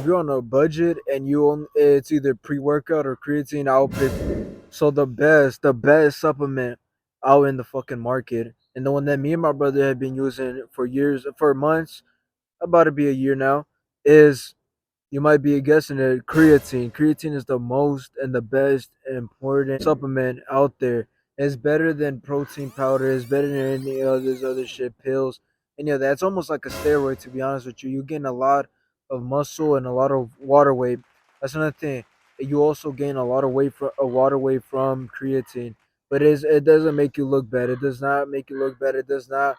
if you're on a budget and it's either pre-workout or creatine, I'll pick. So the best supplement out in the fucking market, and the one that me and my brother have been using for years, for months, about to be a year now, is, you might be guessing it, creatine. Creatine is the most and the best important supplement out there. It's better than protein powder. It's better than any of this other shit, pills. And yeah, that's almost like a steroid, to be honest with you. You gain a lot of muscle and a lot of water weight. That's another thing. You also gain a lot of weight from water weight from creatine, but it doesn't make you look bad. It does not make you look bad. It does not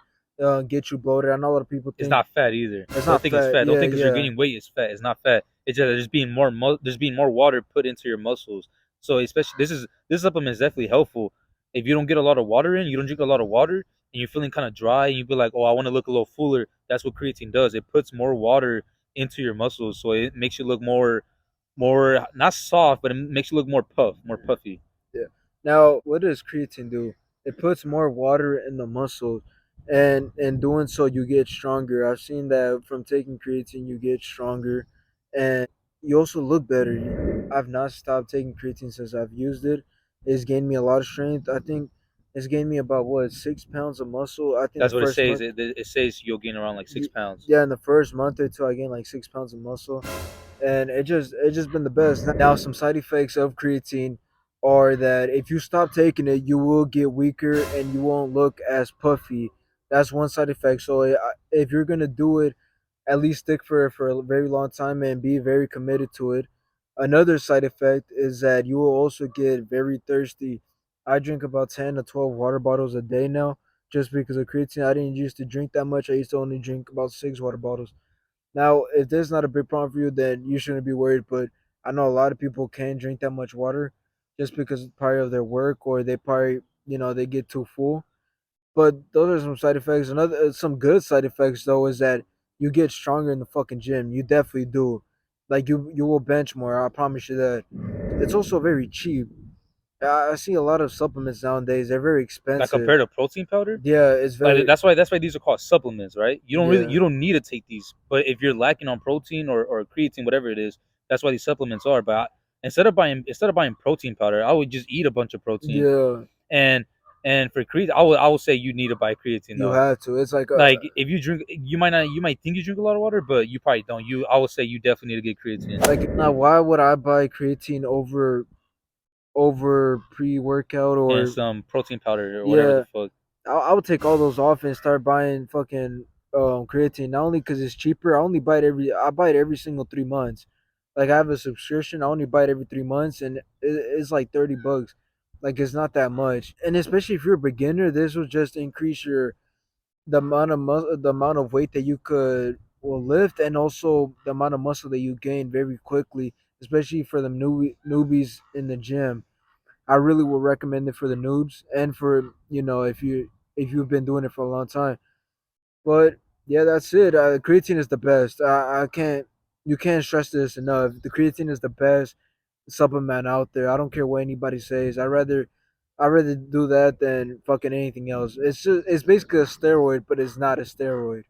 get you bloated. I know a lot of people It's think not fat either. it's Don't not think it's fat. fat. Don't Yeah, think because you're yeah. gaining weight it's fat. It's not fat. It's just there's being more water put into your muscles. So especially this supplement is definitely helpful. If you don't get a lot of water in, you don't drink a lot of water, and you're feeling kind of dry, and you be like, oh, I want to look a little fuller. That's what creatine does. It puts more water into your muscles, so it makes you look more not soft, but it makes you look more puffy. Yeah. Now, what does creatine do? It puts more water in the muscles, and in doing so, you get stronger. I've seen that from taking creatine, you get stronger, and you also look better. I've not stopped taking creatine since I've used it. It's gained me a lot of strength. I think it's gained me about, what, 6 pounds of muscle. I think the That's what it first says. month, It says you'll gain around like 6 pounds. yeah, in the first month or two, I gained like 6 pounds of muscle, and it just been the best. Now, some side effects of creatine are that if you stop taking it, you will get weaker and you won't look as puffy. That's one side effect. So if you're gonna do it, at least stick for a very long time and be very committed to it. Another side effect is that you will also get very thirsty. I drink about 10 to 12 water bottles a day now, just because of creatine. I didn't used to drink that much. I used to only drink about 6 water bottles. Now, if this is not a big problem for you, then you shouldn't be worried. But I know a lot of people can't drink that much water just because probably of their work, or they probably, they get too full. But those are some side effects. Another some good side effects though is that you get stronger in the fucking gym. You definitely do. Like you will bench more. I promise you that. It's also very cheap. I see a lot of supplements nowadays. They're very Like expensive. compared to protein powder, Yeah, it's like very, that's why these are called supplements, right? yeah. You don't need to take these, but if you're lacking on protein or creatine, whatever it is, that's why these supplements are. But instead of buying protein powder, I would just eat a bunch of protein. Yeah, And for creatine, I would say you need to buy creatine you though. have to. It's like Like if you drink, you might think you drink a lot of water, but you probably don't. I would say you definitely need to get creatine now, why would I buy creatine over pre-workout and or, some protein powder or whatever the yeah, fuck. I would take all those off and start buying fucking creatine. Not only because it's cheaper, I buy it every single 3 months. Like, I have a subscription. I only buy it every 3 months, and it's like $30. Like, it's not that much. And especially if you're a beginner, this will just increase the amount of weight that you could will lift, and also the amount of muscle that you gain very quickly. Especially for the newbies in the gym, I really would recommend it for the noobs, and for, if you've been doing it for a long time. But yeah, that's it. Creatine is the best. I can't You can't stress this enough. The creatine is the best supplement out there. I don't care what anybody says. I rather do that than fucking anything else. It's basically a steroid, but it's not a steroid.